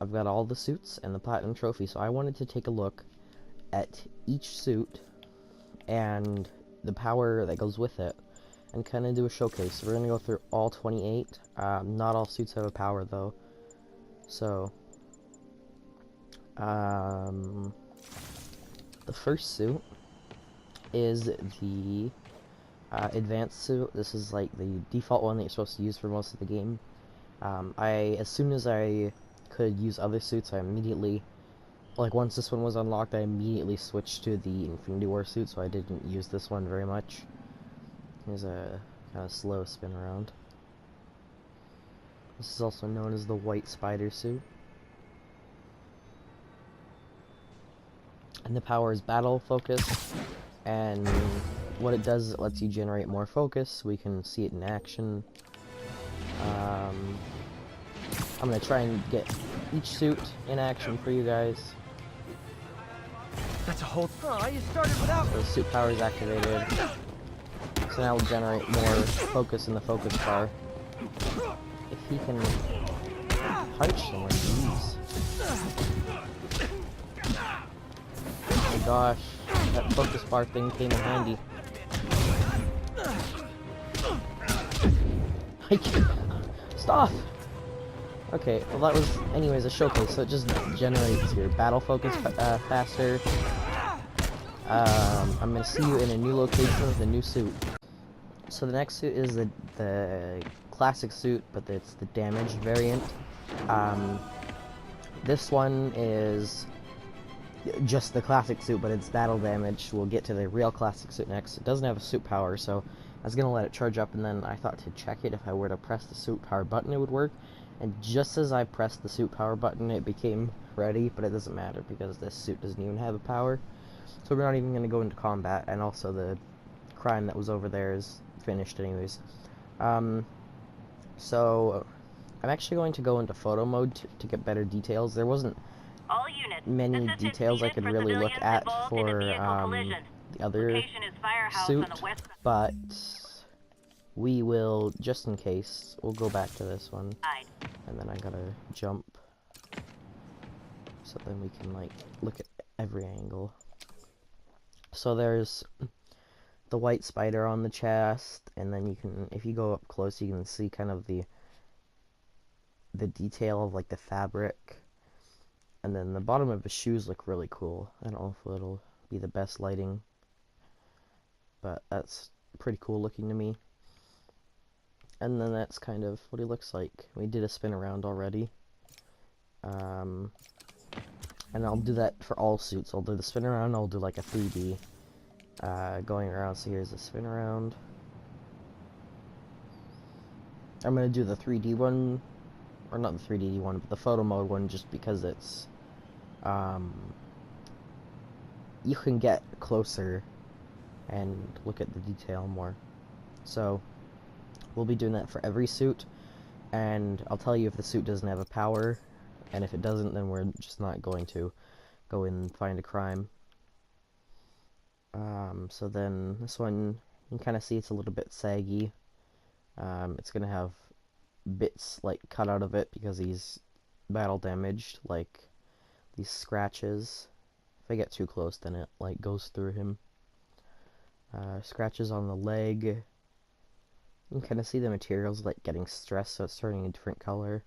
I've got all the suits and the platinum trophy, so I wanted to take a look at each suit and the power that goes with it, and kind of do a showcase. So we're gonna go through all 28. Not all suits have a power though, so the first suit is the advanced suit. This is like the default one that you're supposed to use for most of the game. As soon as I could use other suits, I immediately, like once this one was unlocked, I immediately switched to the Infinity War suit, so I didn't use this one very much. Here's a kind of slow spin around. This is also known as the White Spider suit. And the power is battle focus, and what it does is it lets you generate more focus. We can see it in action. I'm gonna try and get each suit in action for you guys. That's a whole. Oh, you started without. So the suit power is activated. So now we'll generate more focus in the focus bar. If he can punch someone, jeez. Oh my gosh, that focus bar thing came in handy. I can't. Stop! Okay, well that was, anyways, a showcase, so it just generates your battle focus faster. I'm gonna see you in a new location with a new suit. So the next suit is the classic suit, but it's the damaged variant. This one is just the classic suit, but it's battle damage. We'll get to the real classic suit next. It doesn't have a suit power, so I was gonna let it charge up, and then I thought to check it, if I were to press the suit power button, it would work. And just as I pressed the suit power button, it became ready, but it doesn't matter because this suit doesn't even have a power. So we're not even going to go into combat, and also the crime that was over there is finished anyways. So I'm actually going to go into photo mode to get better details. There wasn't many details I could really look at for the other suit, but we will, just in case, we'll go back to this one, and then I gotta jump, so then we can, like, look at every angle. So there's the white spider on the chest, and then you can, if you go up close, you can see kind of the detail of, like, the fabric, and then the bottom of his shoes look really cool. I don't know if it'll be the best lighting, but that's pretty cool looking to me. And then that's kind of what he looks like. We did a spin around already. And I'll do that for all suits. I'll do the spin around, I'll do like a 3D going around. So here's the spin around. I'm going to do the 3D one, or not the 3D one, but the photo mode one, just because it's, you can get closer and look at the detail more. So we'll be doing that for every suit, and I'll tell you if the suit doesn't have a power, and if it doesn't, then we're just not going to go and find a crime. So then this one, you can kind of see it's a little bit saggy. It's going to have bits like cut out of it because he's battle damaged, like these scratches. If I get too close, then it like goes through him. Scratches on the leg. You can kind of see the materials like getting stressed, so it's turning a different color.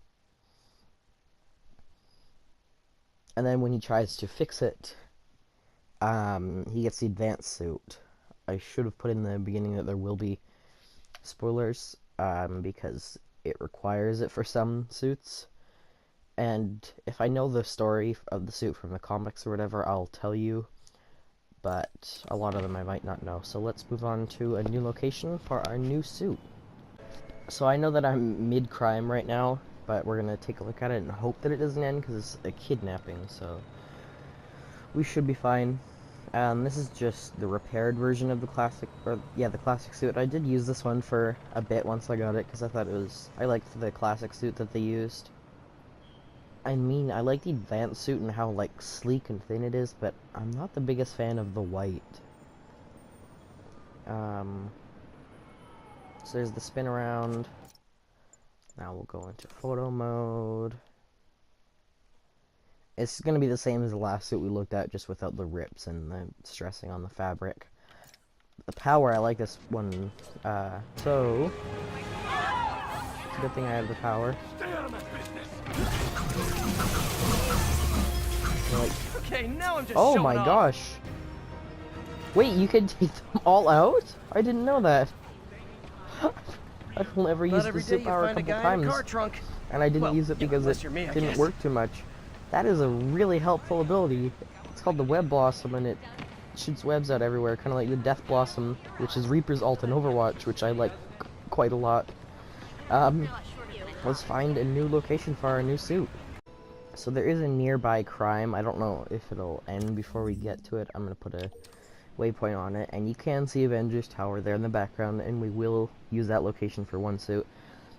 And then when he tries to fix it, he gets the advanced suit. I should have put in the beginning that there will be spoilers, because it requires it for some suits. And if I know the story of the suit from the comics or whatever, I'll tell you. But a lot of them I might not know. So let's move on to a new location for our new suit. So I know that I'm mid-crime right now, but we're going to take a look at it and hope that it doesn't end, because it's a kidnapping, so we should be fine. This is just the repaired version of the classic, or yeah, the classic suit. I did use this one for a bit once I got it, because I thought it was, I liked the classic suit that they used. I mean, I like the advanced suit and how, like, sleek and thin it is, but I'm not the biggest fan of the white. So there's the spin around. Now we'll go into photo mode. It's gonna be the same as the last suit we looked at, just without the rips and the stressing on the fabric. The power, I like this one. So it's a good thing I have the power. Stay out of my business. Like, Okay, now I'm just oh showing my off. gosh! Wait, you can take them all out? I didn't know that. I've never Not used every the day suit you power a find a couple guy in a car times, trunk. and I didn't Well, use it you know, because unless it you're me, I didn't guess. work too much. That is a really helpful ability. It's called the Web Blossom, and it shoots webs out everywhere, kind of like the Death Blossom, which is Reaper's ult in Overwatch, which I like quite a lot. Let's find a new location for our new suit. So there is a nearby crime. I don't know if it'll end before we get to it. I'm gonna put a waypoint on it, and you can see Avengers Tower there in the background, and we will use that location for one suit.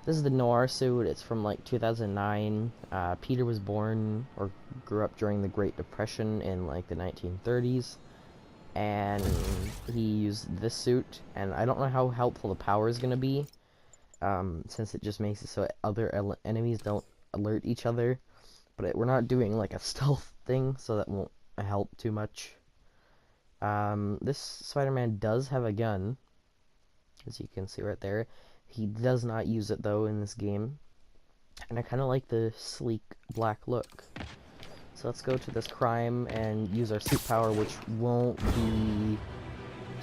This is the Noir suit. It's from like 2009. Peter was born or grew up during the Great Depression in like the 1930s, and he used this suit, and I don't know how helpful the power is going to be, since it just makes it so other enemies don't alert each other, but we're not doing like a stealth thing, so that won't help too much. This Spider-Man does have a gun, as you can see right there. He does not use it though in this game, and I kind of like the sleek black look. So let's go to this crime and use our suit power, which won't be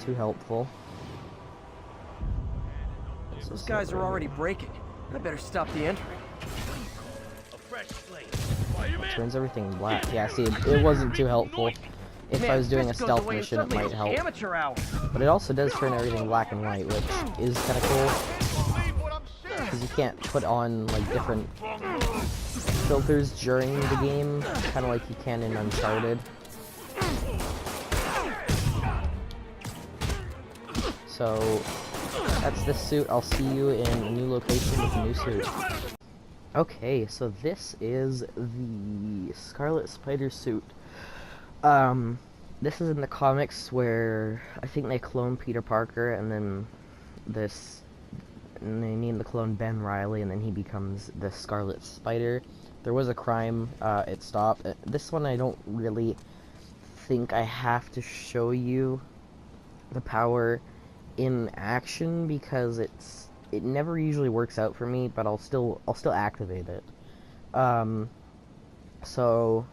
too helpful. Those guys are already breaking. I better stop the entry. A fresh slate. Turns everything black. Yeah, see, it wasn't too helpful. If Man, I was doing a this goes stealth away mission, it suddenly might it's help. Amateur hour. But it also does turn everything black and white, which is kind of cool. Because you can't put on like different filters during the game, kind of like you can in Uncharted. So that's this suit. I'll see you in a new location with a new suit. Okay, so this is the Scarlet Spider suit. This is in the comics where I think they clone Peter Parker, and then they need to clone Ben Reilly, and then he becomes the Scarlet Spider. There was a crime, it stopped. This one I don't really think I have to show you the power in action, because it never usually works out for me, but I'll still activate it. So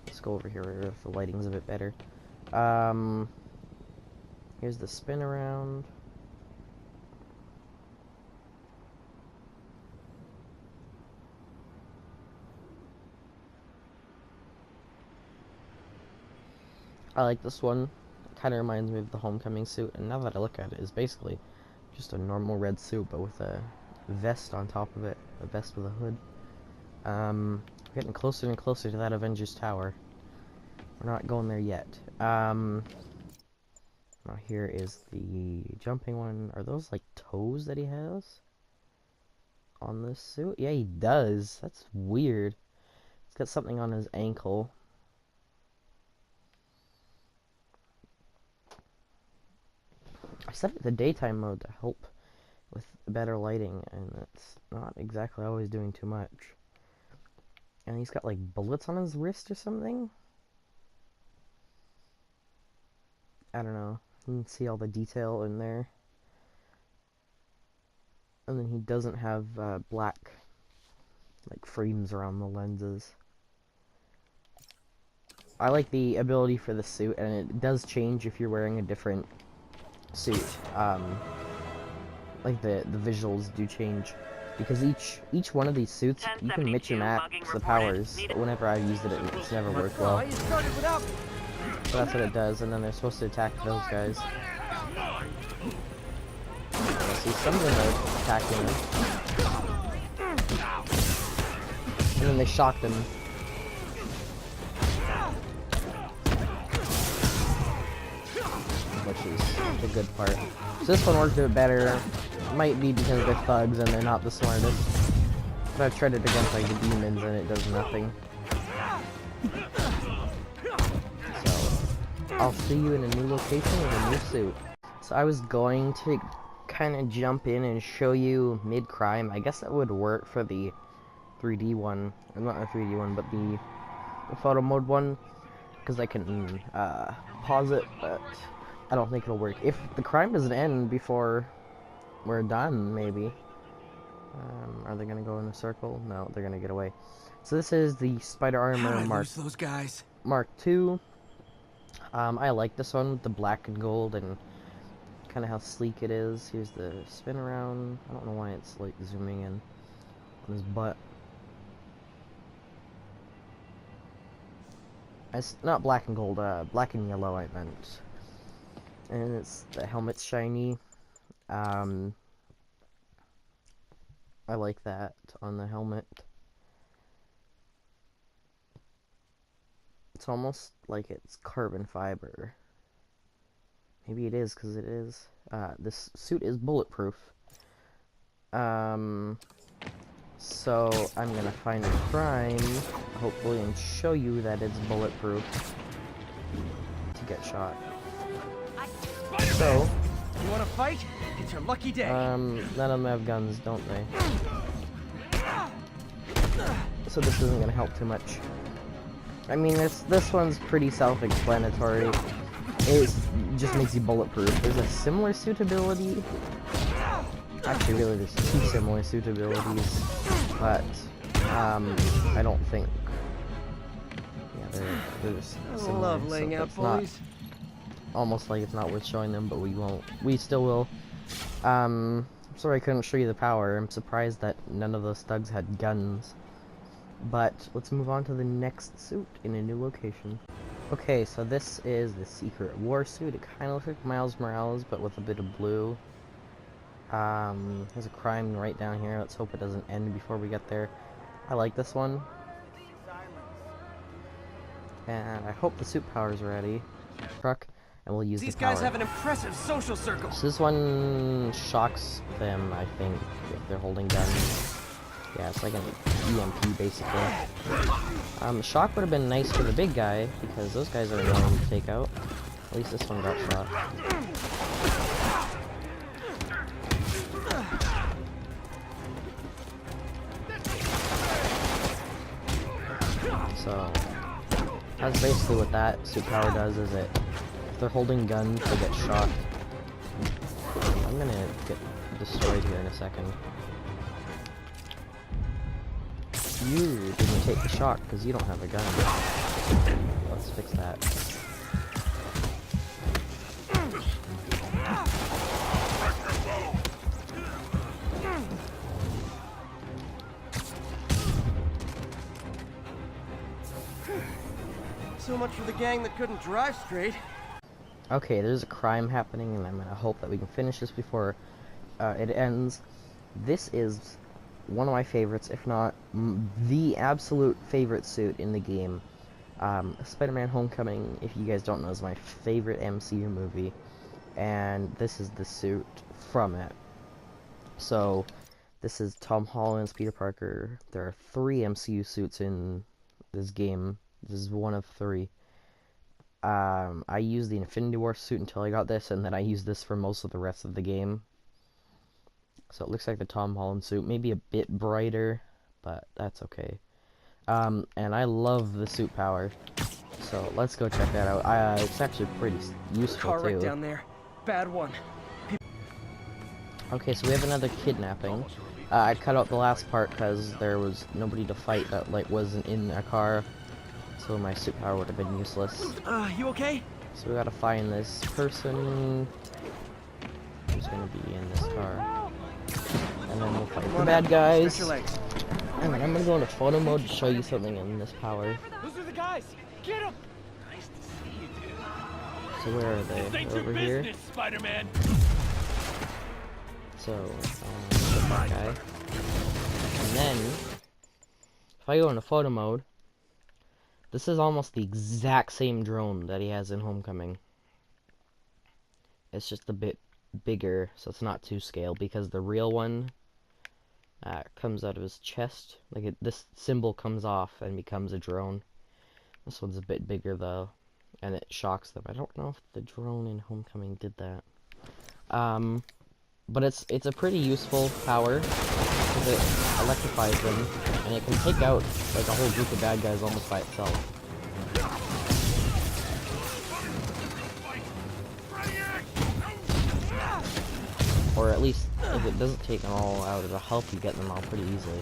let's go over here where the lighting's a bit better. Here's the spin around. I like this one. It kind of reminds me of the Homecoming suit, and now that I look at it, it's basically just a normal red suit, but with a vest on top of it. A vest with a hood. We're getting closer and closer to that Avengers Tower. We're not going there yet. Now here is the jumping one. Are those like toes that he has on this suit? Yeah, he does. That's weird. He's got something on his ankle. I set it to daytime mode to help with better lighting, and it's not exactly always doing too much. And he's got like bullets on his wrist or something? I don't know. You can see all the detail in there. And then he doesn't have black like frames around the lenses. I like the ability for the suit, and it does change if you're wearing a different suit. Like the visuals do change, because each one of these suits you can mix and match the powers, but whenever I've used it, it's never worked well. You started without me. So that's what it does, and then they're supposed to attack those guys. See, some of them are attacking them, and then they shock them. Which is the good part. So this one worked a bit better. Might be because they're thugs and they're not the smartest. But I've tried it against like the demons and it does nothing. So I'll see you in a new location with a new suit. So I was going to kind of jump in and show you mid-crime. I guess that would work for the 3D one. Not the 3D one, but the the photo mode one, because I can pause it, but I don't think it'll work. If the crime doesn't end before we're done, maybe. Are they gonna go in a circle? No, they're gonna get away. So this is the Spider Armor How'd I lose those guys? Mark II. I like this one with the black and gold and kind of how sleek it is. Here's the spin around. I don't know why it's like zooming in on his butt. It's not black and gold, black and yellow I meant. And it's the helmet's shiny. I like that on the helmet. It's almost like it's carbon fiber. Maybe it is, because it is. This suit is bulletproof. So I'm gonna find a crime, hopefully, and show you that it's bulletproof to get shot. So, You wanna fight? It's your lucky day. none of them have guns, don't they? So this isn't gonna help too much. I mean, this one's pretty self-explanatory. It just makes you bulletproof. There's a similar suitability. Actually, really, there's two similar suitabilities, but I don't think. Yeah, they're just similar. Love laying out, boys. Almost like it's not worth showing them, but we won't. We still will. I'm sorry I couldn't show you the power. I'm surprised that none of those thugs had guns. But let's move on to the next suit in a new location. Okay, so this is the Secret War suit. It kind of looks like Miles Morales, but with a bit of blue. There's a crime right down here. Let's hope it doesn't end before we get there. I like this one. And I hope the suit power's ready. Truck, and we'll use These the power. guys have an impressive social circle. So this one shocks them, I think, if they're holding guns. Yeah, it's like an EMP, basically. Shock would have been nice for the big guy, because those guys are annoying to take out. At least this one got shot. So, that's basically what that suit power does, is it, if they're holding guns, they get shot. I'm gonna get destroyed here in a second. You didn't take the shock because you don't have a gun. Let's fix that. So much for the gang that couldn't drive straight. Okay, there's a crime happening, and I'm gonna hope that we can finish this before it ends. This is one of my favorites, if not the absolute favorite suit in the game. Spider-Man Homecoming, if you guys don't know, is my favorite MCU movie, and this is the suit from it. So, this is Tom Holland's Peter Parker. There are 3 MCU suits in this game. This is one of 3. I used the Infinity War suit until I got this, and then I used this for most of the rest of the game. So it looks like the Tom Holland suit, maybe a bit brighter, but that's okay. And I love the suit power, so let's go check that out. It's actually pretty useful Car wreck too. down there. Bad one. Okay, so we have another kidnapping. I cut out the last part because there was nobody to fight that wasn't in a car, so my suit power would have been useless. You okay? So we gotta find this person who's gonna be in this car. And then we'll fight the bad guys. And then I'm gonna go into photo mode to show you something in this power. Those are the guys. Get them. Nice to see you, dude. So where are This they? ain't Over your here. business, Spider-Man. So, get that guy. And then, if I go into photo mode, this is almost the exact same drone that he has in Homecoming. It's just a bit bigger, so it's not to scale, because the real one comes out of his chest. This symbol comes off and becomes a drone. This one's a bit bigger though, and it shocks them. I don't know if the drone in Homecoming did that. but it's a pretty useful power because it electrifies them, and it can take out like a whole group of bad guys almost by itself. Or at least, if it doesn't take them all out, it'll help you get them all pretty easily.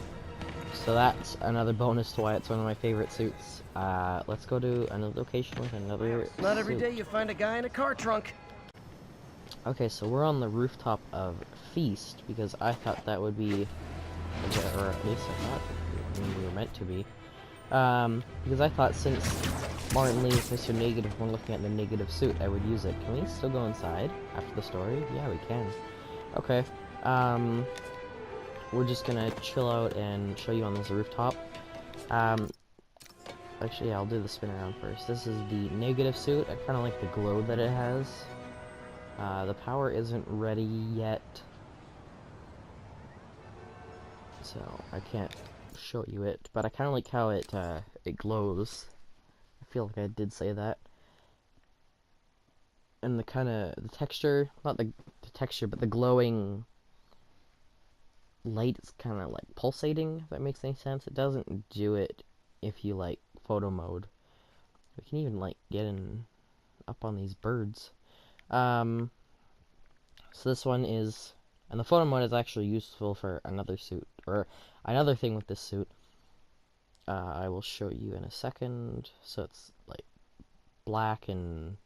So that's another bonus to why it's one of my favorite suits. Let's go to another location with another Not every suit. day you find a guy in a car trunk. Okay, so we're on the rooftop of Feast, because I thought that would be, or at least I thought we were meant to be. Because I thought since Martin Lee is Mr. Negative, when looking at the negative suit, I would use it. Can we still go inside after the story? Yeah, we can. Okay, we're just gonna chill out and show you on this rooftop. Actually, yeah, I'll do the spin around first. This is the negative suit. I kind of like the glow that it has. The power isn't ready yet, so I can't show you it, but I kind of like how it glows. I feel like I did say that. And the kind of the texture, not the texture, but the glowing light is kind of like pulsating, if that makes any sense. It doesn't do it if you like photo mode. We can even like get in up on these birds. So this one is, and the photo mode is actually useful for another suit, or another thing with this suit. I will show you in a second. So it's like black and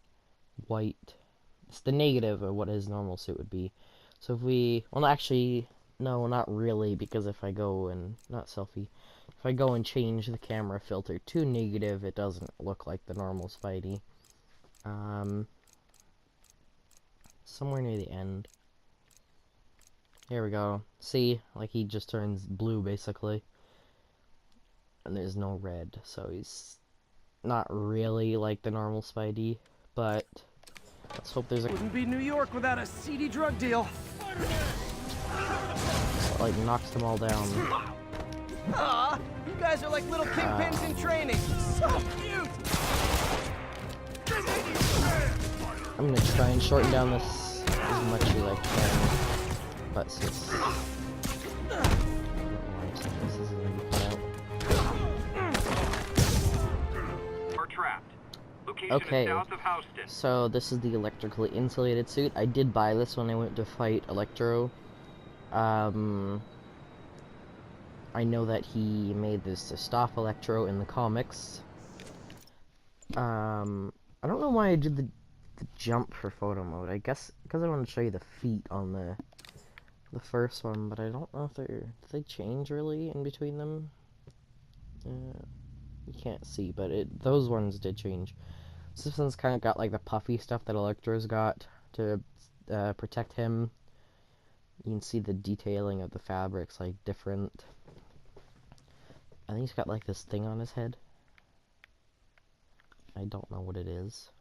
white. It's the negative of what his normal suit would be. So if we, well, actually, no, not really, because if I go and, not selfie, if I go and change the camera filter to negative, it doesn't look like the normal Spidey. Somewhere near the end. Here we go. See, like he just turns blue, basically. And there's no red, so he's not really like the normal Spidey, but let's hope there's a... Wouldn't be New York without a seedy drug deal. like knocks them all down. Ah, you guys are like little kingpins in training. So cute. I'm gonna try and shorten down this as much as I can, but since I don't know why this isn't gonna be cut out. We're trapped. Location Okay, is south of Houston. so this is the electrically insulated suit. I did buy this when I went to fight Electro. I know that he made this to stop Electro in the comics. I don't know why I did the jump for photo mode. I guess because I want to show you the feet on the first one, but I don't know if did they change really in between them. You can't see, but those ones did change. So this one's kind of got like the puffy stuff that Electro's got to protect him. You can see the detailing of the fabrics like different. I think he's got like this thing on his head. I don't know what it is.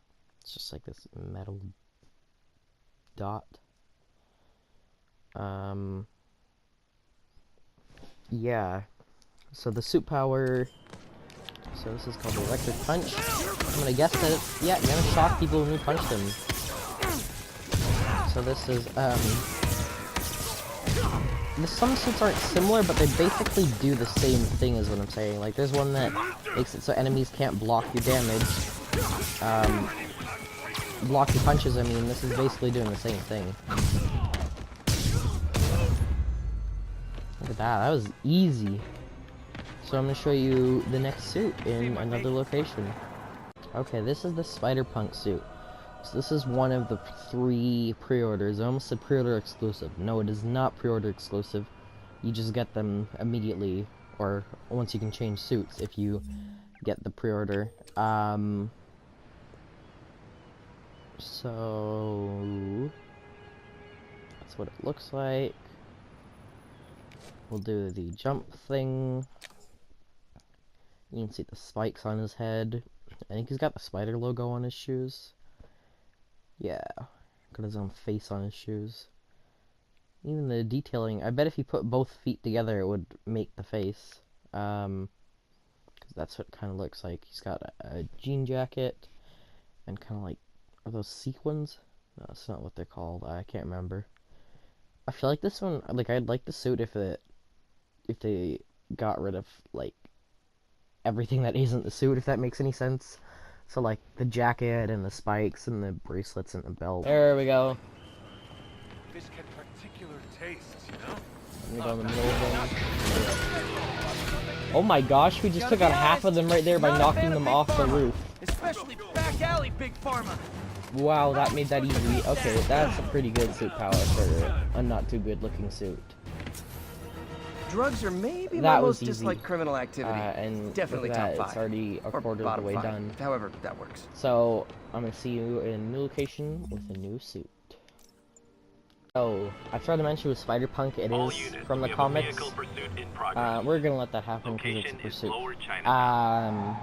It's just like this metal dot. Yeah. So the suit power. So this is called the electric punch. I'm gonna guess that yeah, you're gonna shock people when you punch them. So this is some suits aren't similar, but they basically do the same thing is what I'm saying. Like there's one that makes it so enemies can't block your damage. Block your punches, I mean, this is basically doing the same thing. Look at that, that was easy. So I'm going to show you the next suit in another location. Okay, this is the Spider-Punk suit. So this is one of the 3 pre-orders. I almost said pre-order exclusive. No, it is not pre-order exclusive. You just get them immediately, or once you can change suits if you get the pre-order. So that's what it looks like. We'll do the jump thing. You can see the spikes on his head. I think he's got the spider logo on his shoes. Yeah, got his own face on his shoes. Even the detailing, I bet if you put both feet together it would make the face. Because that's what it kind of looks like. He's got a jean jacket and kind of like, are those sequins? No, that's not what they're called. I can't remember. I feel like this one, like, I'd like the suit if they got rid of, like, everything that isn't the suit, if that makes any sense. So, like, the jacket and the spikes and the bracelets and the belt. There we go. Fish get particular tastes, you know? Let me go in the middle of them. Oh my gosh, we just took out half of them right there by knocking them off the roof. Especially back alley Big Pharma. Wow, that made that easy. Okay, that's a pretty good suit power for a not too good looking suit. Drugs are maybe That my was most easy. disliked criminal activity. And Definitely look at top that, it's 5. already a Or quarter of the bottom way 5. done. However, that works. So, I'm gonna see you in a new location with a new suit. Oh, I tried to mention with Spider-Punk, it All is units, from the we have a comics. vehicle pursuit in progress. We're gonna let that happen because it's a Location is pursuit. Lower Chinatown.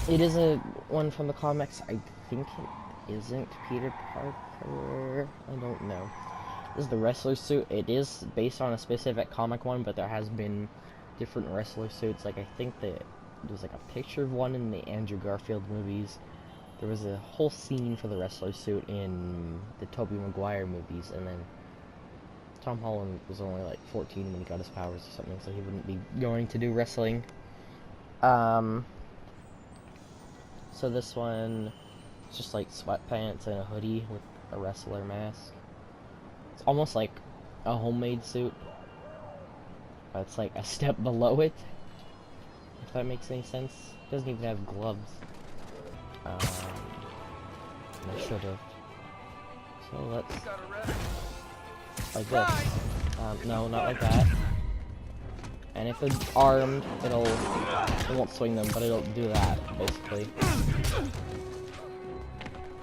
It is a one from the comics. I think it isn't Peter Parker. I don't know. This is the wrestler suit. It is based on a specific comic one, but there has been different wrestler suits. Like, I think that there's like a picture of one in the Andrew Garfield movies. There was a whole scene for the wrestler suit in the Tobey Maguire movies, and then Tom Holland was only like 14 when he got his powers or something, so he wouldn't be going to do wrestling. So this one, it's just like sweatpants and a hoodie with a wrestler mask. It's almost like a homemade suit, but it's like a step below it, if that makes any sense. It doesn't even have gloves. I should have. So let's, like this. No, not like that. And if it's armed, it won't swing them, but it'll do that, basically.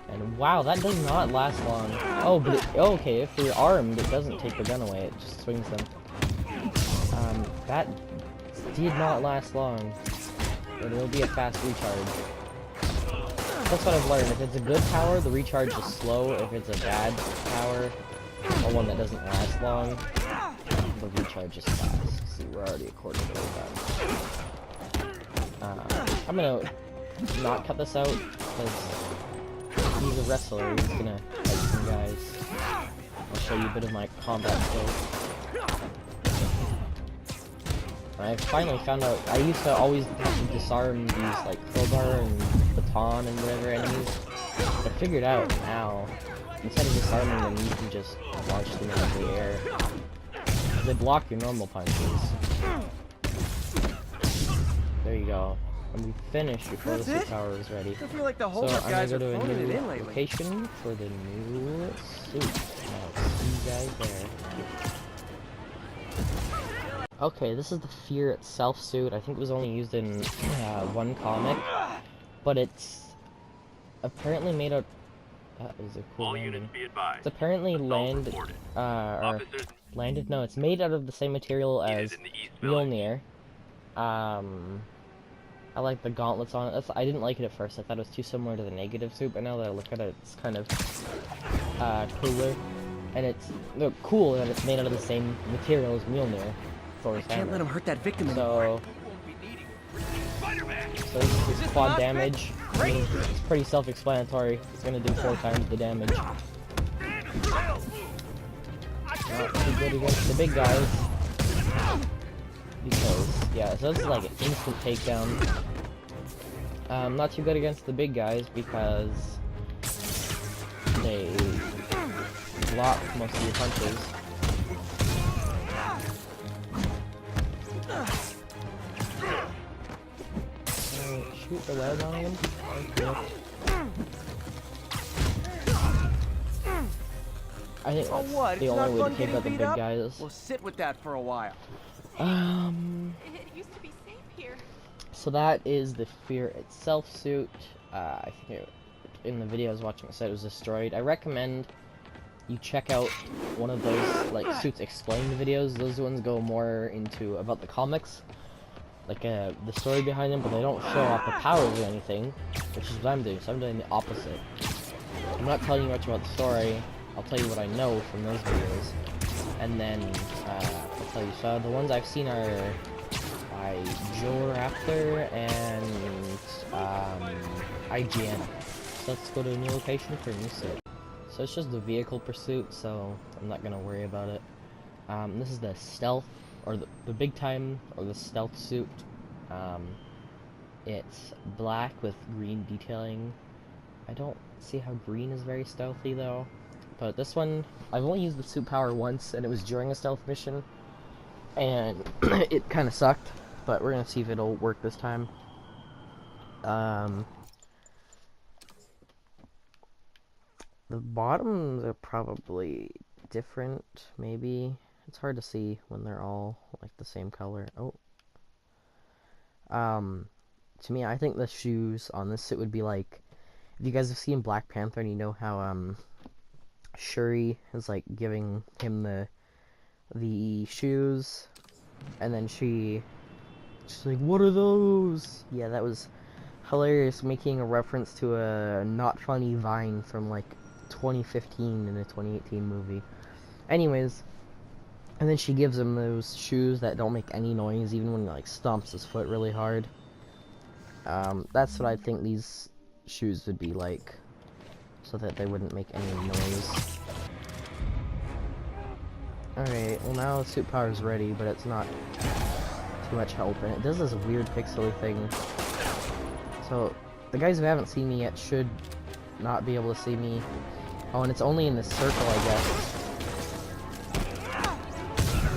And wow, that does not last long. Oh, but okay, if you're armed, it doesn't take the gun away, it just swings them. That did not last long, but it'll be a fast recharge. That's what I've learned. If it's a good power, the recharge is slow. If it's a bad power, or one that doesn't last long, the recharge is fast. See, we're already a quarter of the way done. I'm gonna not cut this out, because he's a wrestler, he's gonna fight some guys. I'll show you a bit of my combat skills. I finally found out, I used to always have to disarm these, like, crowbar and baton and whatever enemies. I figured out now, instead of disarming them, you can just launch them into the air. They block your normal punches. There you go. And we finished before the suit power was ready. I feel like the So hold-up I'm guys gonna are go to a phoning it new in lately. location for the new suit. I'll see you guys there. Okay, this is the Fear Itself suit. I think it was only used in one comic, but it's apparently made out. That is a cool All landing. units be advised. It's apparently landed. Officers Landed. No, it's made out of the same material as in the East Village. Mjolnir. I like the gauntlets on it. I didn't like it at first. I thought it was too similar to the negative suit, but now that I look at it, it's kind of cooler. And it's cool that it's made out of the same material as Mjolnir. Thor's Can't hammer. let him hurt that victim anymore. So this is quad damage. I mean, it's pretty self-explanatory. It's gonna do 4 times the damage. Not too good against the big guys. Because, yeah, so this is like an instant takedown. Not too good against the big guys because they block most of your punches. Shoot the web on him. Okay. I think Oh, that's what? the It's only not way fun to take getting out the beat big up? guys. We'll sit with that for a while. It used to be safe here. So that is the Fear Itself suit. I think in the video I was watching it said it was destroyed. I recommend you check out one of those like suits explained videos. Those ones go more into about the comics, like the story behind them, but they don't show off the powers or anything, which is what I'm doing. So I'm doing the opposite. I'm not telling you much about the story. I'll tell you what I know from those videos, and then I'll tell you. So the ones I've seen are by SHAREfactory and IGN. So let's go to a new location for a new suit. So it's just the vehicle pursuit, so I'm not gonna worry about it. This is the stealth, or the big time, or the stealth suit. It's black with green detailing. I don't see how green is very stealthy though. But this one, I've only used the suit power once, and it was during a stealth mission, and it kind of sucked. But we're gonna see if it'll work this time. The bottoms are probably different, maybe. It's hard to see when they're all like the same color. Oh. To me, I think the shoes on this suit would be like, if you guys have seen Black Panther and you know how Shuri is like giving him the shoes, and then she's like, "What are those?" Yeah, that was hilarious, making a reference to a not funny Vine from like 2015 in a 2018 movie. Anyways, and then she gives him those shoes that don't make any noise, even when he like stomps his foot really hard. That's what I think these shoes would be like, so that they wouldn't make any noise. Alright, well now the suit power is ready, but it's not too much help, and it does this weird pixely thing. So, the guys who haven't seen me yet should not be able to see me. Oh, and it's only in this circle, I guess.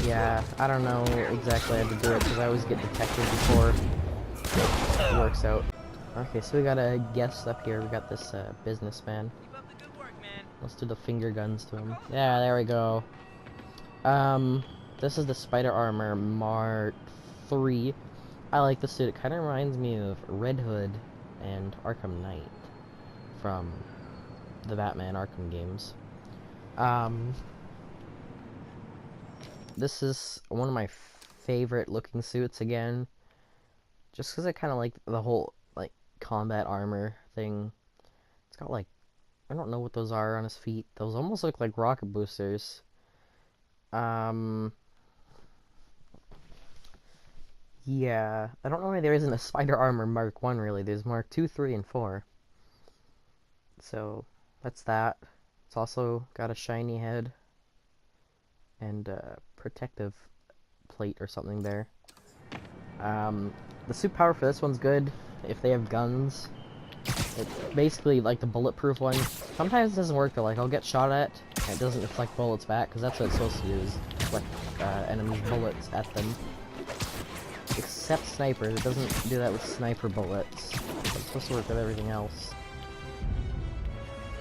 Yeah, I don't know exactly how to do it, because I always get detected before it works out. Okay, so we got a guest up here. We got this businessman. Keep up the good work, man. Let's do the finger guns to him. Yeah, there we go. This is the Spider Armor Mark III. I like the suit. It kind of reminds me of Red Hood and Arkham Knight from the Batman Arkham games. This is one of my favorite looking suits again, just because I kind of like the whole like combat armor thing. It's got like, I don't know what those are on his feet. Those almost look like rocket boosters. Yeah, I don't know why there isn't a Spider Armor Mark 1 really. There's Mark 2, 3, and 4. So, that's that. It's also got a shiny head and a protective plate or something there. The suit power for this one's good if they have guns. It's basically like the bulletproof one. Sometimes it doesn't work though, like I'll get shot at and it doesn't deflect bullets back, because that's what it's supposed to do, is deflect enemies' bullets at them. Except snipers, it doesn't do that with sniper bullets. It's supposed to work with everything else.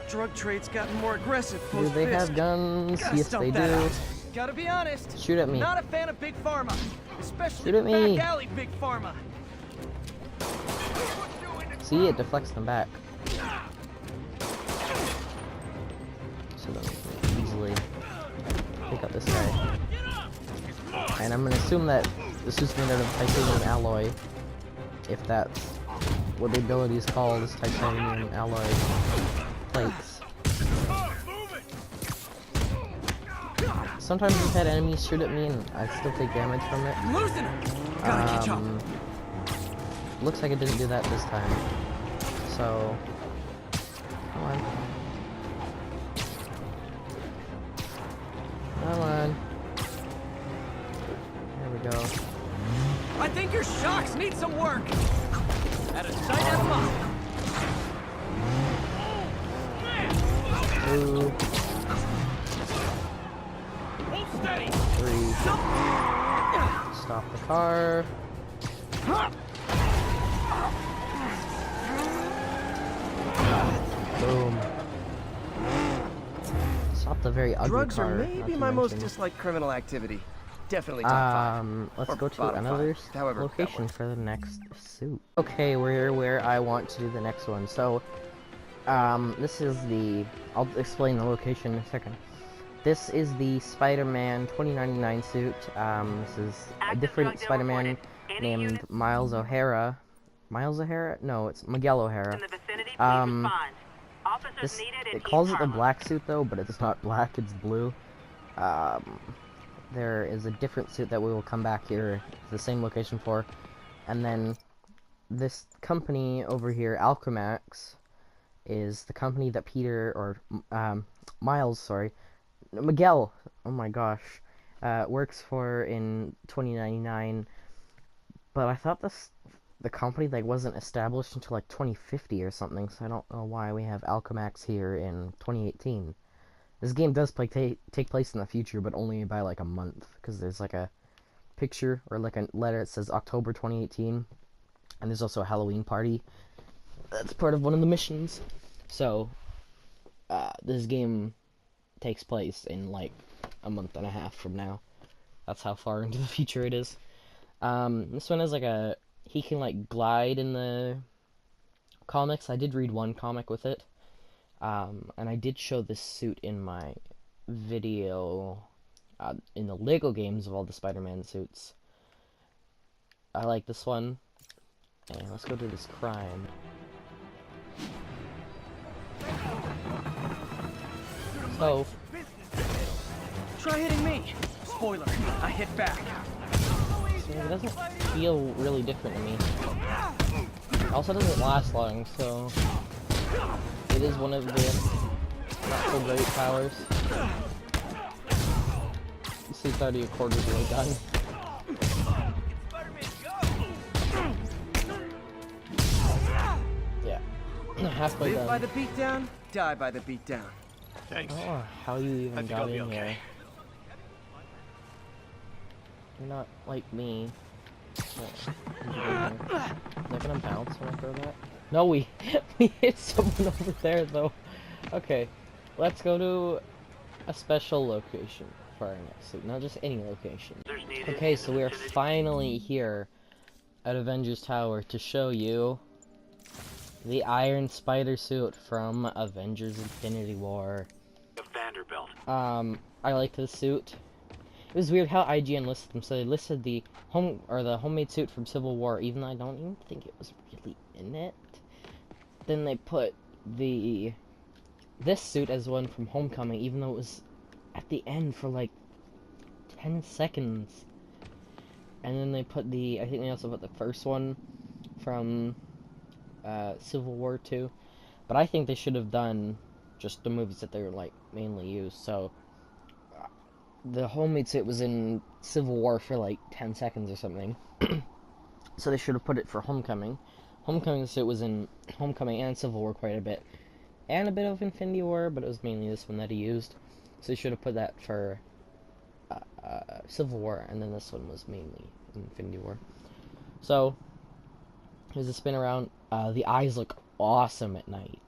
Drug trade's gotten more aggressive Do post they Fisk. have guns? Gotta Yes, stump they that do. out. Gotta be honest. Shoot at me. Not a fan of Big Pharma, especially Shoot at me. back alley Big Pharma. See, it deflects them back. So then we can easily pick up this guy. And I'm gonna assume that this is made out of titanium alloy, if that's what the ability is called, is titanium alloy plates. Sometimes I've had enemies shoot at me and I still take damage from it. I'm losing him. Gotta catch up. Looks like it didn't do that this time. So, come on. Come on. There we go. I think your shocks need some work. Out of sight, out of mind. Two, Hold steady. 3. Stop the car. Boom. Stop the very ugly Drugs car. are not maybe to my most mention. disliked criminal activity. Definitely top 5. Let's Or go to bottom another 5, however that location works. for the next suit. Okay, we're where I want to do the next one. So, this is the... I'll explain the location in a second. This is the Spider-Man 2099 suit. This is a different Spider-Man named Miles O'Hara. Miles O'Hara? No, it's Miguel O'Hara. It calls it the black suit though, but it's not black, it's blue. There is a different suit that we will come back here, the same location for. And then this company over here, Alchemax, is the company that Peter, or Miles, sorry, Miguel, oh my gosh, works for in 2099. But I thought the company like wasn't established until like 2050 or something, so I don't know why we have Alchemax here in 2018. This game does take place in the future, but only by like a month, because there's like a picture or like a letter that says October 2018, and there's also a Halloween party. That's part of one of the missions. So, this game takes place in like a month and a half from now. That's how far into the future it is. This one is like he can like glide in the comics. I did read one comic with it. And I did show this suit in my video in the Lego games of all the Spider-Man suits. I like this one. And let's go do this crime. So, Try hitting me. Spoiler, I hit back. so it doesn't feel really different to me. It also doesn't last long, so it is one of the not so great powers. This suit's already a quarter of the way done. Yeah, halfway Live by done. the beatdown, die by the beatdown. Thanks. Oh, how you even I think got I'll be in okay. here? You're not like me. Am I gonna bounce when I throw that? No, we hit someone over there though. Okay, let's go to a special location for our next suit, not just any location. Okay, so we are finally here at Avengers Tower to show you the Iron Spider suit from Avengers Infinity War. Vanderbilt. I like this suit. It was weird how IGN listed them. So they listed the homemade suit from Civil War, even though I don't even think it was really in it. Then they put this suit as one from Homecoming, even though it was at the end for like 10 seconds. And then they put I think they also put the first one from Civil War 2. But I think they should have done just the movies that they were like mainly used. So the homemade suit was in Civil War for like 10 seconds or something. So they should have put it for Homecoming. Homecoming suit was in Homecoming and Civil War quite a bit. And a bit of Infinity War, but it was mainly this one that he used. So they should have put that for Civil War, and then this one was mainly Infinity War. So, here's a spin around. The eyes look awesome at night.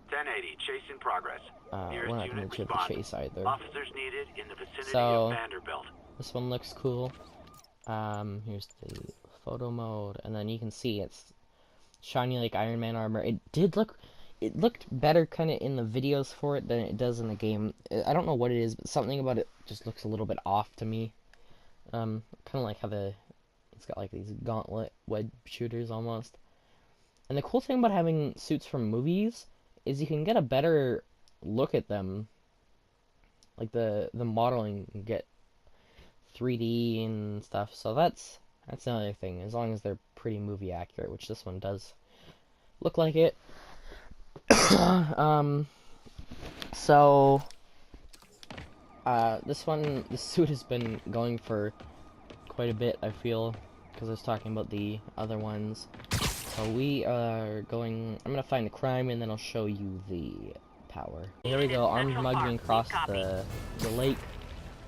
1080, chase in progress. We're not going to the chase either. Officers needed in the vicinity So, of Vanderbilt. this one looks cool. Here's the photo mode, and then you can see it's shiny like Iron Man armor. It looked better kind of in the videos for it than it does in the game. I don't know what it is, but something about it just looks a little bit off to me. Kind of like how it's got like these gauntlet web shooters almost. And the cool thing about having suits from movies is you can get a better look at them. Like the modeling can get 3D and stuff. So that's another thing, as long as they're pretty movie accurate, which this one does look like it. So this suit has been going for quite a bit, I feel, because I was talking about the other ones. So we are going, I'm gonna find a crime and then I'll show you the power. Here we go, armed mugging across the lake.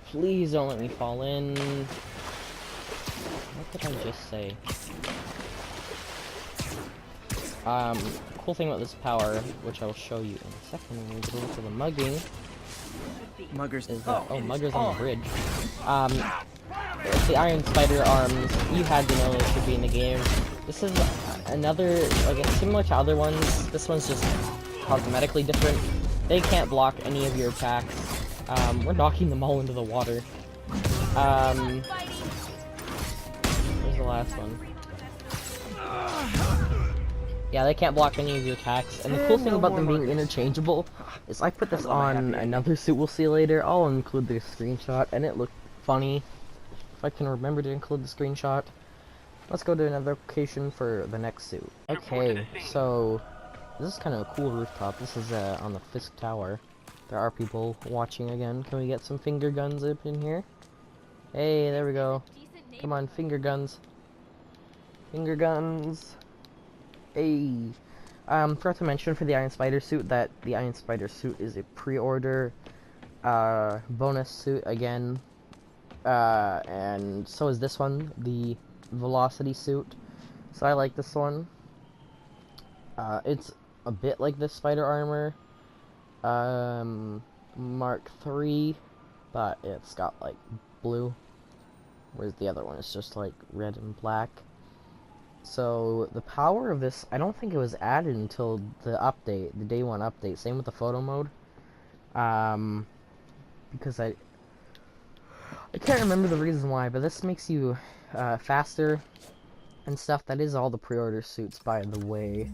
Please don't let me fall in. What did I just say? Cool thing about this power, which I will show you in a second when we go into the mugging, Muggers. is that, Mugger's on the bridge. It's the Iron Spider arms. You had to know it should be in the game. This is another, like, it's similar to other ones. This one's just cosmetically different. They can't block any of your attacks. We're knocking them all into the water. Where's the last one? Yeah, they can't block any of your attacks. And the cool thing about them being interchangeable is I put this on another suit we'll see later. I'll include the screenshot, and it looked funny. If I can remember to include the screenshot. Let's go to another location for the next suit. Okay, so This is kind of a cool rooftop. This is on the Fisk Tower. There are people watching again. Can we get some finger guns up in here? Hey, there we go. Come on, finger guns. Finger guns. Hey. Forgot to mention for the Iron Spider suit that the Iron Spider suit is a pre-order bonus suit again. And so is this one, the Velocity suit. So I like this one. It's a bit like the Spider Armor Mark III, but it's got like blue, whereas the other one is just like red and black. So the power of this, I don't think it was added until the update, the day one update. Same with the photo mode. Because I can't remember the reason why, but this makes you faster and stuff. That is all the pre-order suits, by the way.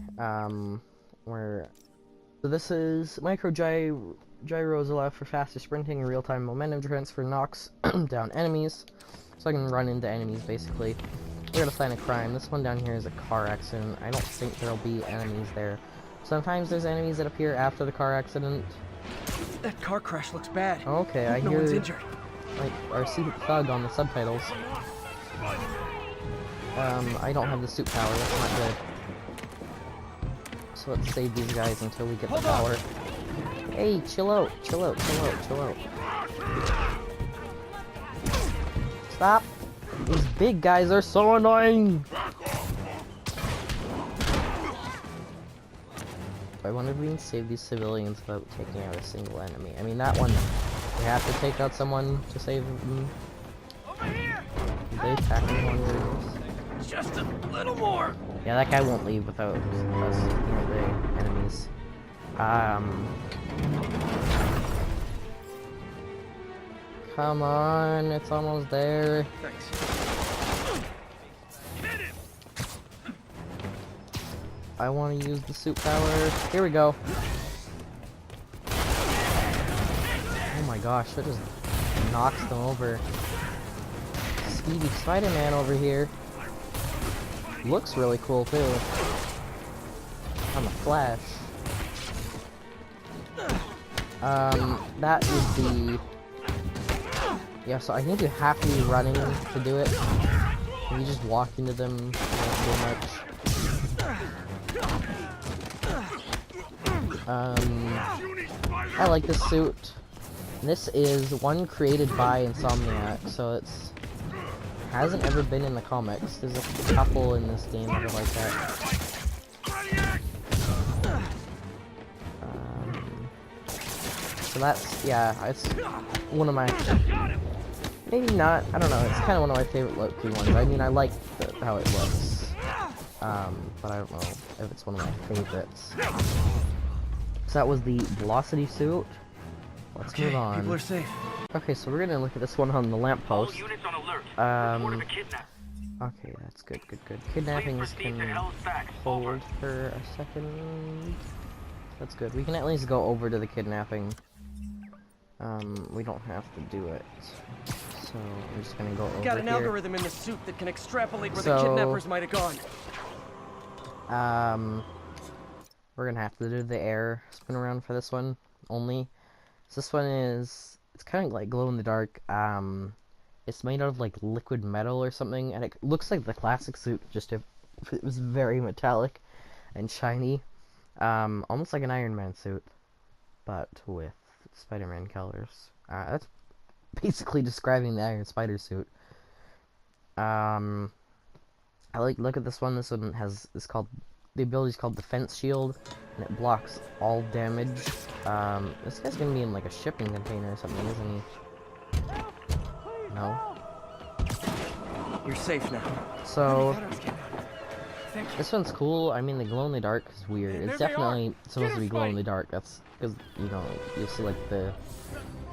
So this is micro gyros allow for faster sprinting and real-time momentum transfer, knocks down enemies, so I can run into enemies basically. We're gonna find a crime. This one down here is a car accident. I don't think there'll be enemies there. Sometimes there's enemies that appear after the car accident. That car crash looks bad. Okay, I No hear one's injured. like our suit thug on the subtitles. I don't have the suit power. That's not good. So let's save these guys until we get the power. Hey, chill out, chill out, chill out, chill out. Stop! These big guys are so annoying! I wonder if we can save these civilians without taking out a single enemy. I mean, that one, we have to take out someone to save them. Over here! They attacking one rooms. Just a little more. Yeah, that guy won't leave without us taking out the enemies. Come on, it's almost there. Thanks. I want to use the suit power. Here we go. Oh my gosh, that just knocks them over. Speedy Spider-Man over here. Looks really cool too. On the Flash. That is the... Yeah, so I think you have to be running to do it. If you just walk into them, you won't do much. I like this suit. This is one created by Insomniac, so it's hasn't ever been in the comics. There's a couple in this game that are like that. So that's, yeah, it's one of my, maybe not, I don't know, it's kind of one of my favorite Loki ones. I mean, I like how it looks, but I don't know if it's one of my favorites. So that was the Velocity suit. Let's move on. People are safe. Okay, so we're gonna look at this one on the lamppost. Okay, that's good, good, good. Kidnappings can hold for a second. That's good. We can at least go over to the kidnapping. We don't have to do it. So I'm just gonna go over Got an here. algorithm in the suit that can extrapolate where So, the kidnappers might have gone. We're gonna have to do the air spin around for this one only. So this one is, it's kind of like glow in the dark. It's made out of like liquid metal or something, and it looks like the classic suit, just if it was very metallic and shiny. Almost like an Iron Man suit, but with Spider-Man colors. That's basically describing the Iron Spider suit. I look at this one. This one has, it's called, the ability is called Defense Shield, and it blocks all damage. This guy's gonna be in like a shipping container or something, isn't he? No. You're safe now. So this one's cool. I mean, the glow in the dark is weird. It's definitely supposed to be glow in the dark. That's because, you know, you'll see like the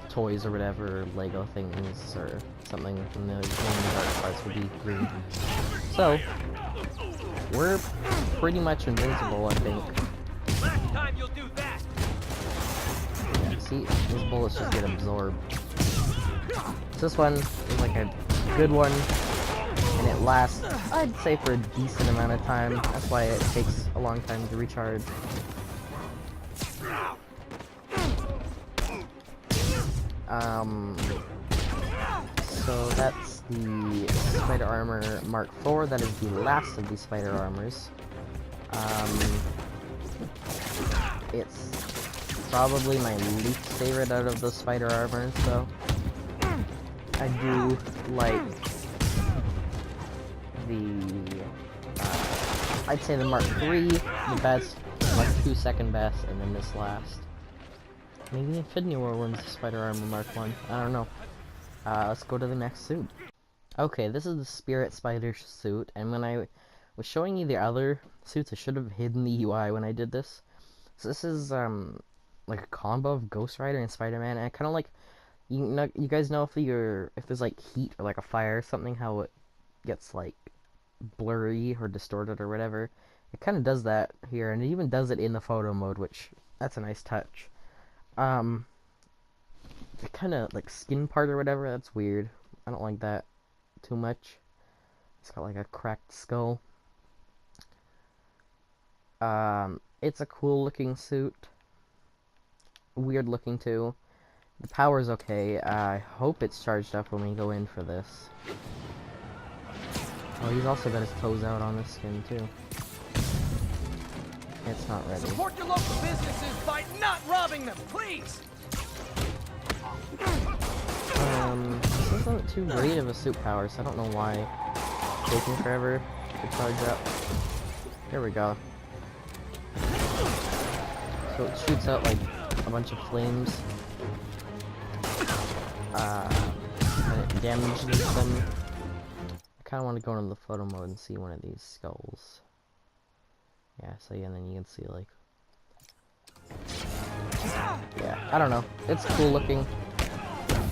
toys or whatever, Lego things or something from the glow in the dark parts will be green. So we're pretty much invincible, I think. Last time you'll do that. Yeah, see, those bullets just get absorbed. So this one is like a good one, and it lasts, I'd say, for a decent amount of time. That's why it takes a long time to recharge. So that's the Spider Armor Mark IV. That is the last of the Spider Armors. It's probably my least favorite out of the Spider Armors, though. I do like the, I'd say the Mark III, the best, Mark II second best, and then this last. Maybe Infinity War one's the Spider Armor Mark I. I don't know. Let's go to the next suit. Okay, this is the Spirit Spider suit, and when I was showing you the other suits, I should have hidden the UI when I did this. So this is, like a combo of Ghost Rider and Spider-Man, and I kind of like, you guys know if there's like heat or like a fire or something, how it gets like blurry or distorted or whatever. It kind of does that here, and it even does it in the photo mode, which that's a nice touch. The kind of like skin part or whatever, that's weird. I don't like that too much. It's got like a cracked skull. It's a cool looking suit. Weird looking too. The power's okay. I hope it's charged up when we go in for this. Oh, he's also got his toes out on this skin too. It's not ready. Support your local businesses by not robbing them, please! This isn't too great of a suit power, so I don't know why it's taking forever to charge up. There we go. So it shoots out like a bunch of flames. And it damages them. I kind of want to go into the photo mode and see one of these skulls. Yeah, so yeah, and then you can see like... Yeah, I don't know. It's cool looking.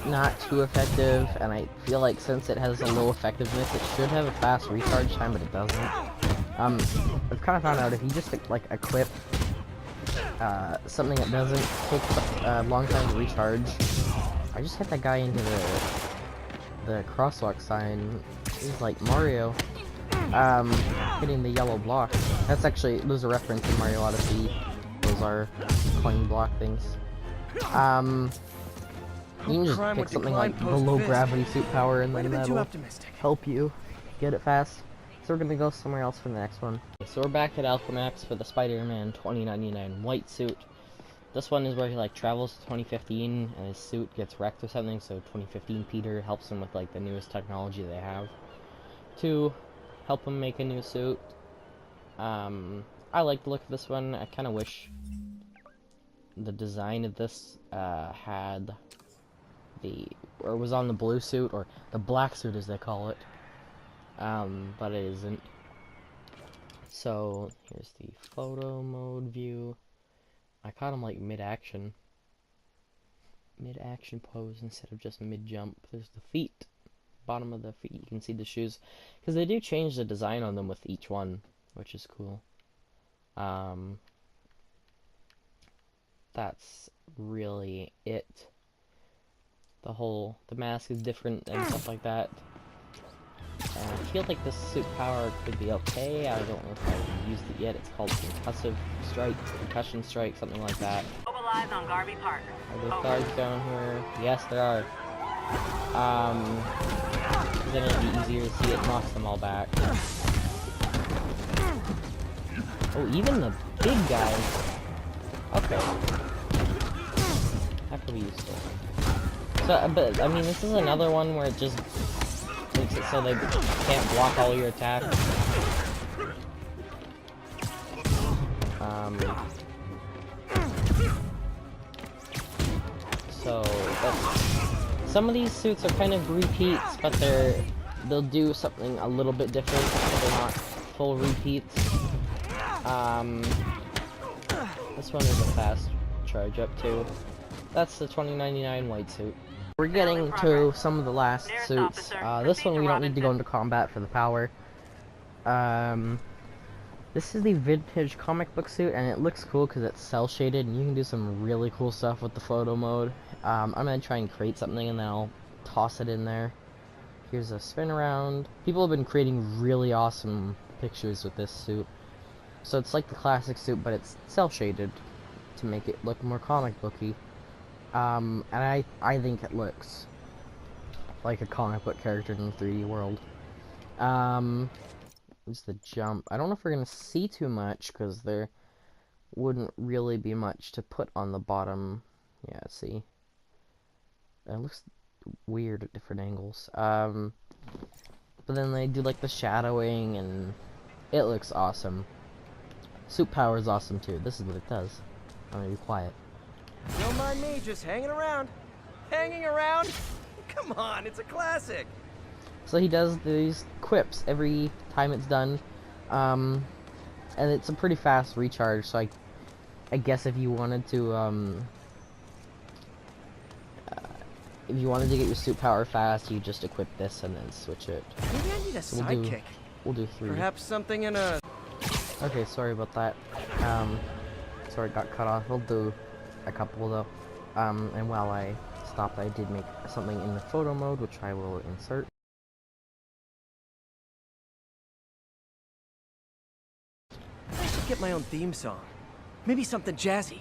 Not too effective, and I feel like since it has a low effectiveness, it should have a fast recharge time, but it doesn't. I've kind of found out if you just like equip something that doesn't take a long time to recharge. I just hit that guy into the crosswalk sign. He's like Mario, hitting the yellow block. That's actually, there's a reference in Mario Odyssey. Those are coin block things. You can just pick something like below gravity suit power, and then that'll help you get it fast. So we're gonna go somewhere else for the next one. So we're back at Alchemax for the Spider-Man 2099 white suit. This one is where he like travels to 2015 and his suit gets wrecked or something, so 2015 Peter helps him with like the newest technology they have to help him make a new suit. I like the look of this one. I kind of wish the design of this had or was on the blue suit, or the black suit as they call it, but it isn't. So here's the photo mode view. I caught him like mid-action pose instead of just mid-jump. There's the feet, bottom of the feet, you can see the shoes, because they do change the design on them with each one, which is cool. That's really it. The mask is different and stuff like that. And I feel like this suit power could be okay. I don't know if I've used it yet. It's called concussion strike, something like that. Mobilize on Garvey Park. Are there guards down here? Yes, there are. Then it'll be easier to see it knocks them all back. Oh, even the big guys. Okay. That could be useful. So, but, I mean, this is another one where it just makes it so they can't block all your attacks. So, some of these suits are kind of repeats, but they'll do something a little bit different, so they're not full repeats. This one is a fast charge up too. That's the 2099 white suit. We're getting to some of the last suits. This one we don't need to go into combat for the power. This is the vintage comic book suit, and it looks cool because it's cel shaded, and you can do some really cool stuff with the photo mode. I'm gonna try and create something, and then I'll toss it in there. Here's a spin around. People have been creating really awesome pictures with this suit. So it's like the classic suit, but it's cel shaded. to make it look more comic booky. And I think it looks like a comic book character in the 3D world. Is the jump. I don't know if we're gonna see too much because there wouldn't really be much to put on the bottom. Yeah, see, it looks weird at different angles. But then they do like the shadowing, and it looks awesome. Suit power is awesome too. This is what it does. I'm gonna be quiet. Don't mind me, just hanging around. Hanging around? Come on, it's a classic. So he does these quips every time it's done, and it's a pretty fast recharge. So I guess if you wanted to get your suit power fast, you just equip this and then switch it. Maybe I need a sidekick. We'll do 3. Perhaps something in a... Okay, sorry about that. Sorry, it got cut off. We'll do a couple though. And while I stopped, I did make something in the photo mode, which I will insert. I should get my own theme song. Maybe something jazzy.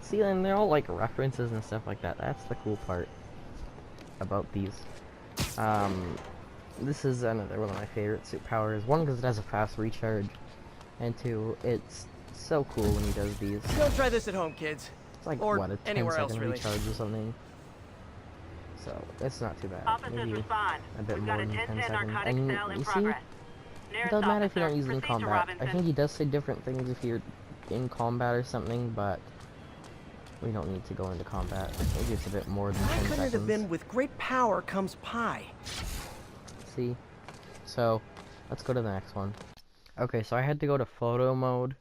See, and they're all like references and stuff like that. That's the cool part about these. This is another one of my favorite suit powers. One, because it has a fast recharge, and two, it's so cool when he does these. Don't try this at home, kids. It's like, or what, a 10-second really. recharge or something? So, it's not too bad. Officers Maybe respond. a bit We've more got a than 10 10-10 seconds. narcotics And sale in you see, progress. it doesn't matter if you're not using Proceed to combat. I Robinson. think he does say different things if you're in combat or something, but we don't need to go into combat. Maybe it's a bit more than 10 Why couldn't it have seconds. been with great power comes pie? See? So, let's go to the next one. Okay, so I had to go to photo mode,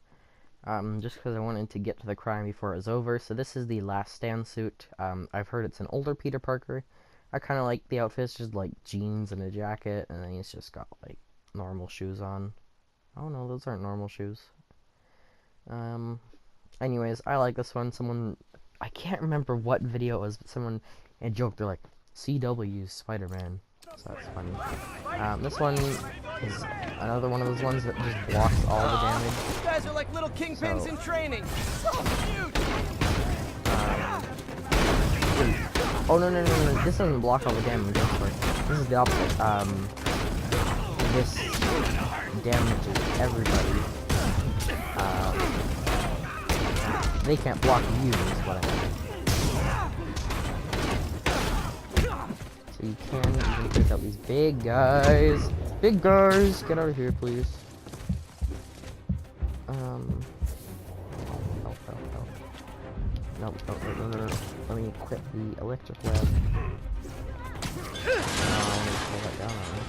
just because I wanted to get to the crime before it was over. So this is the Last Stand suit. I've heard it's an older Peter Parker. I kind of like the outfit. It's just like jeans and a jacket, and then he's just got like normal shoes on. Oh no, those aren't normal shoes. Anyways, I like this one. Someone, I can't remember what video it was, but someone had joked, they're like, CW Spider-Man. So that's funny. This one is another one of those ones that just blocks all the damage. You guys are like little kingpins So- in training. So cute. Oh no, this doesn't block all the damage, I'm sorry. This is the opposite. This damages everybody. They can't block you, is what I mean. So you can even take out these big guys. Big guys! Get out of here, please. Help. No. Let me equip the electric web. Let me pull that down on me.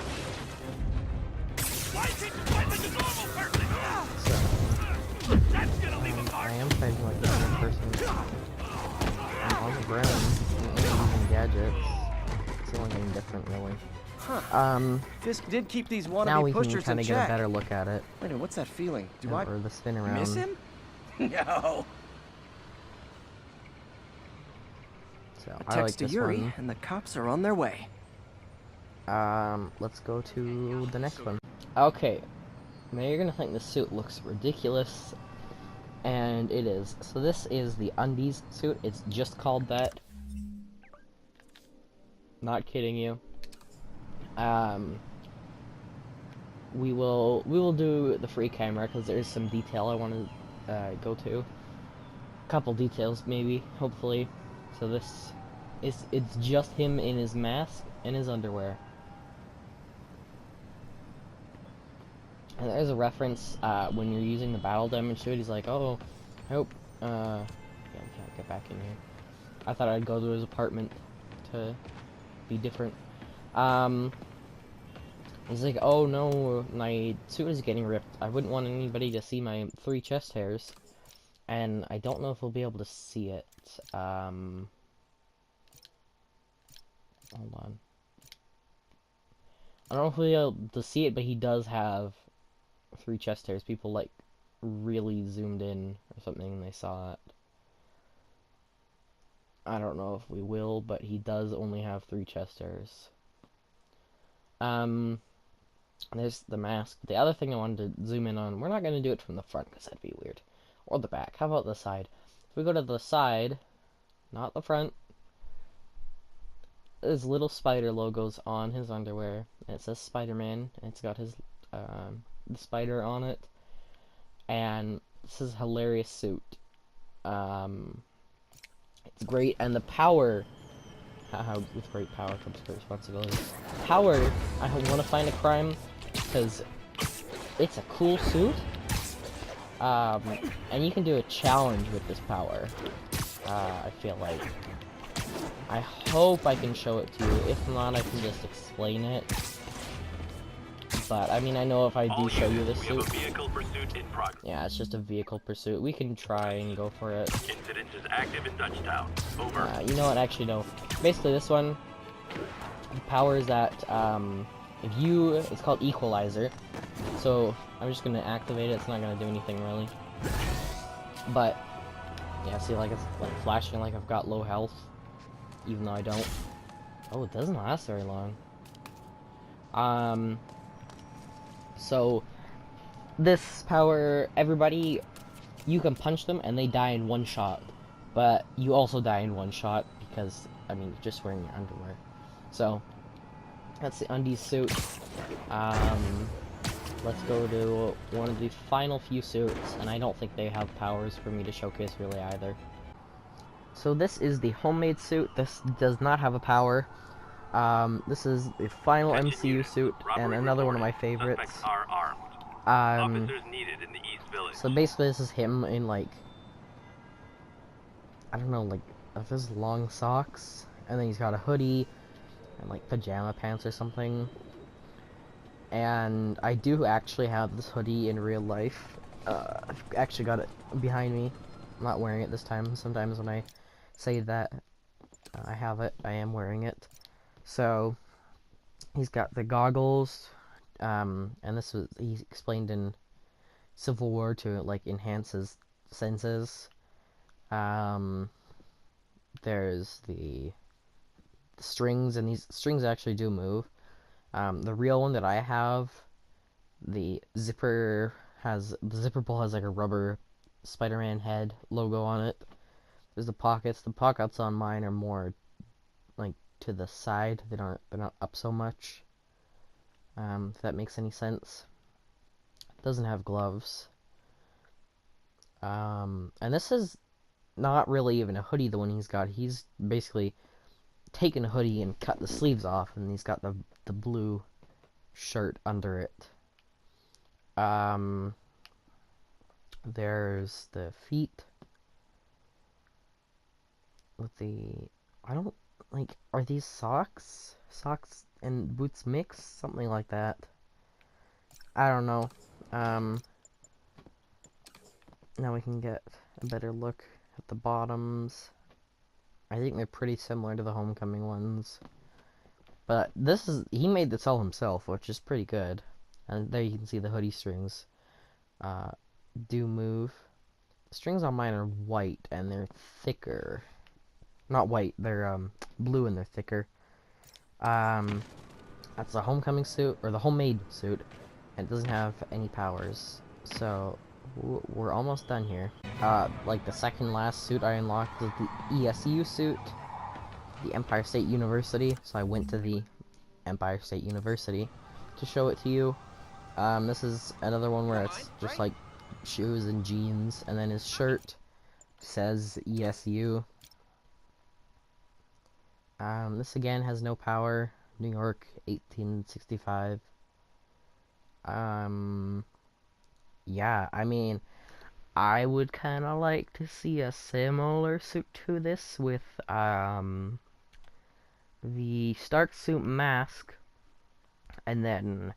So, I am fighting like a normal person. I'm on the ground. I'm only using gadgets. It's the only thing different, really. Huh. Fisk did keep these Now wannabe we can pushers in kind of get a check. better look at it. Wait a minute, what's that feeling? Do I Or the spin around. miss him? No. So, A I like text to this Yuri, one. and the cops are on their way. Let's go to the next one. Okay, now you're gonna think this suit looks ridiculous, and it is. So this is the undies suit. It's just called that. Not kidding you. We will do the free camera because there's some detail I want to go to. A couple details maybe, hopefully. So this is, it's just him in his mask and his underwear. And there's a reference when you're using the battle damage suit. He's like, "Oh, I hope." Yeah, I can't get back in here. I thought I'd go to his apartment to be different. He's like, "Oh no, my suit is getting ripped. I wouldn't want anybody to see my 3 chest hairs." And I don't know if we'll be able to see it. Hold on. I don't know if we'll be able to see it, but he does have 3 chest hairs. People like really zoomed in or something and they saw it. I don't know if we will, but he does only have 3 chest hairs. There's the mask. The other thing I wanted to zoom in on, we're not going to do it from the front because that'd be weird. or the back. How about the side? If we go to the side, not the front, there's little spider logos on his underwear. And it says Spider-Man, and it's got his the spider on it. And this is a hilarious suit. It's great, and the power. With great power comes great responsibility. Power, I want to find a crime because it's a cool suit. And you can do a challenge with this power. I feel like. I hope I can show it to you. If not, I can just explain it. But I mean, I know if I do show you this suit. Vehicle pursuit in progress. Yeah, it's just a vehicle pursuit. We can try and go for it. Incident is active in Dutchtown. Over. You know what? Actually, no. Basically, this one, the power is that it's called Equalizer. So I'm just gonna activate it. It's not gonna do anything really. But yeah, see, like it's like flashing like I've got low health, even though I don't. Oh, it doesn't last very long. So this power, everybody, you can punch them and they die in one shot, but you also die in one shot because, I mean, you're just wearing your underwear. So that's the undies suit. Let's go to one of the final few suits, and I don't think they have powers for me to showcase really either. So this is the homemade suit. This does not have a power. This is the final MCU suit, and another one of my favorites. Officers needed in the East Village. So basically this is him in like, I don't know, like, of his long socks, and then he's got a hoodie, and like pajama pants or something. And I do actually have this hoodie in real life. I've actually got it behind me. I'm not wearing it this time. Sometimes when I say that I have it, I am wearing it. So he's got the goggles, and this was he explained in Civil War to like enhance his senses. There's the strings, and these strings actually do move. The real one that I have, the zipper pull has like a rubber Spider-Man head logo on it. There's the pockets. The pockets on mine are more like to the side. They're not up so much. If that makes any sense. It doesn't have gloves. And this is not really even a hoodie, the one he's got. He's basically taken a hoodie and cut the sleeves off, and he's got the blue shirt under it. There's the feet with the, I don't, like, are these socks? Socks and boots mixed? Something like that. I don't know. Now we can get a better look at the bottoms. I think they're pretty similar to the Homecoming ones. But this is, he made this all himself, which is pretty good. And there you can see the hoodie strings do move. The strings on mine are white and they're thicker. Not white, they're blue and they're thicker. That's the Homecoming suit, or the homemade suit, and it doesn't have any powers. So we're almost done here. Like the second last suit I unlocked is the ESU suit, the Empire State University. So I went to the Empire State University to show it to you. This is another one where it's just like shoes and jeans, and then his shirt says ESU. This again has no power. New York, 1865. Yeah, I mean, I would kind of like to see a similar suit to this with, the Stark suit mask, and then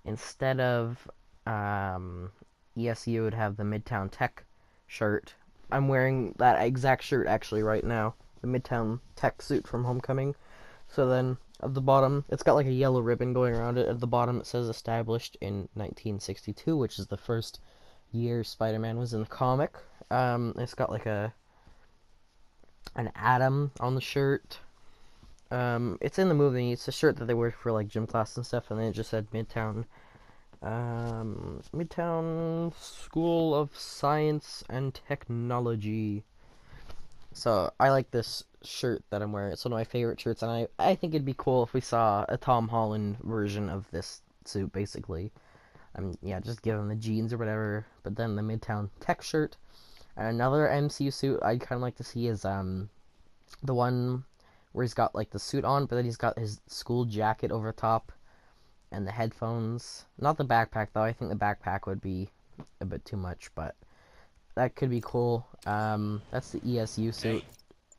instead of, ESU would have the Midtown Tech shirt. I'm wearing that exact shirt actually right now, the Midtown Tech suit from Homecoming. So then, at the bottom, it's got like a yellow ribbon going around it. At the bottom it says established in 1962, which is the first year Spider-Man was in the comic. It's got like an atom on the shirt. It's in the movie. It's a shirt that they wear for like gym class and stuff, and then it just said Midtown Midtown School of Science and Technology. So I like this shirt that I'm wearing. It's one of my favorite shirts, and I think it'd be cool if we saw a Tom Holland version of this suit, basically. Yeah, just give him the jeans or whatever, but then the Midtown Tech shirt. And another MCU suit I'd kind of like to see is the one where he's got like the suit on, but then he's got his school jacket over top and the headphones. Not the backpack though. I think the backpack would be a bit too much, but that could be cool. That's the ESU suit.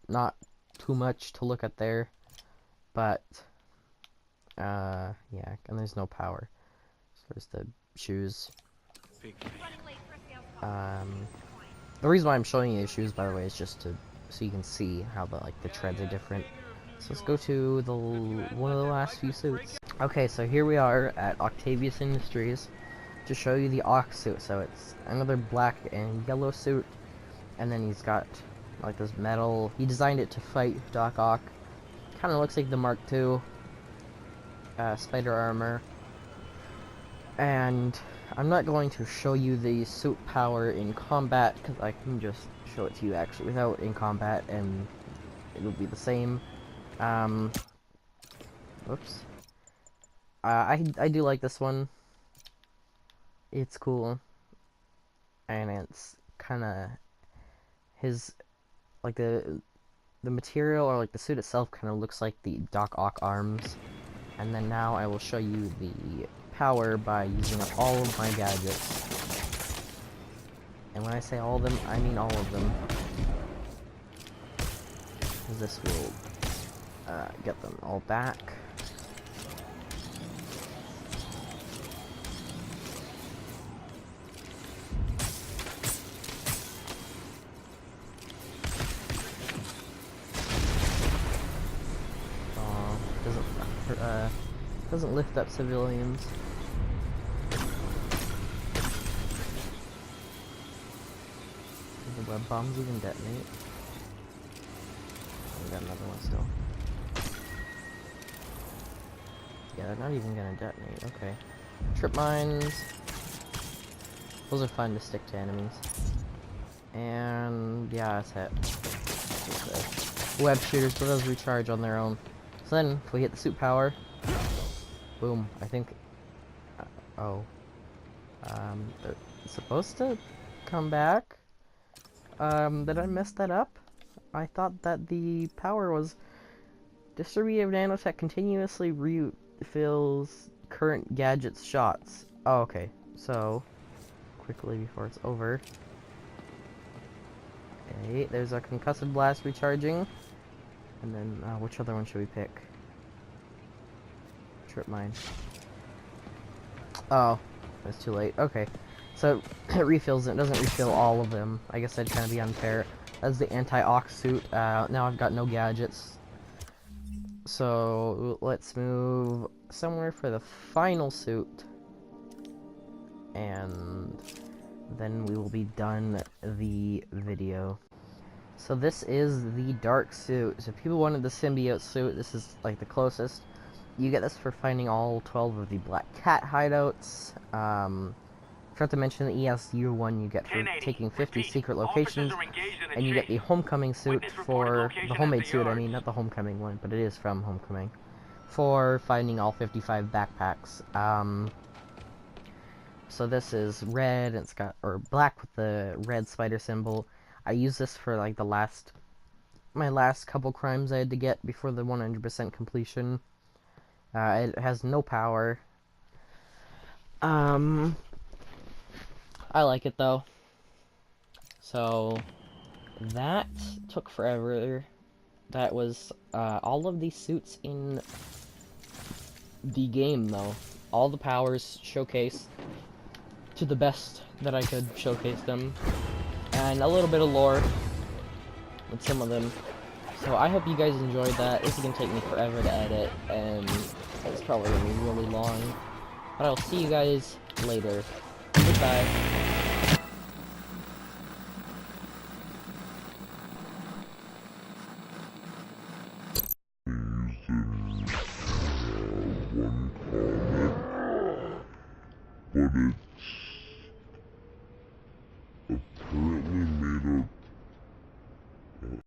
Not too much to look at there, but yeah, and there's no power. So there's the shoes. The reason why I'm showing you the shoes, by the way, is just to so you can see how the treads are different. So let's go to one of the last few suits. Okay, so here we are at Octavius Industries to show you the Ox suit. So it's another black and yellow suit, and then he's got like this metal. He designed it to fight Doc Ock. Kind of looks like the Mark II spider armor. And I'm not going to show you the suit power in combat because I can just show it to you actually without in combat, and it'll be the same. Oops. I do like this one. It's cool, and it's kind of his like the material, or like the suit itself kind of looks like the Doc Ock arms. And then now I will show you the power by using up all of my gadgets. And when I say all of them, I mean all of them. This will get them all back. Doesn't lift up civilians. The web bombs even detonate. We got another one still. Yeah, they're not even gonna detonate. Okay. Trip mines. Those are fun to stick to enemies. And yeah, that's it. Web shooters, but those recharge on their own. So then, if we hit the suit power, boom. I think. They're supposed to come back. Did I mess that up? I thought that the power was distributive nanotech continuously refills current gadget's shots. Oh, okay. So, quickly before it's over. Okay, there's a concussive blast recharging. And then, which other one should we pick? Trip mine. Oh, it's too late. Okay. So, it refills it. It doesn't refill all of them. I guess that'd kind of be unfair. That's the anti-ox suit. Now I've got no gadgets. So, let's move somewhere for the final suit. And then we will be done the video. So this is the dark suit. So if people wanted the symbiote suit, this is like the closest. You get this for finding all 12 of the Black Cat hideouts. Forgot to mention the ESU one you get for taking 50 secret locations. And you get the Homecoming suit for... the Homemade suit, I mean, not the Homecoming one, but it is from Homecoming. For finding all 55 backpacks. So this is red, and it's got... or black with the red spider symbol. I use this for like my last couple crimes I had to get before the 100% completion. It has no power. I like it though. So that took forever. That was all of these suits in the game though. All the powers showcased to the best that I could showcase them. And a little bit of lore with some of them. So I hope you guys enjoyed that. This is going to take me forever to edit, and it's probably going to be really long. But I'll see you guys later. Goodbye. But needed.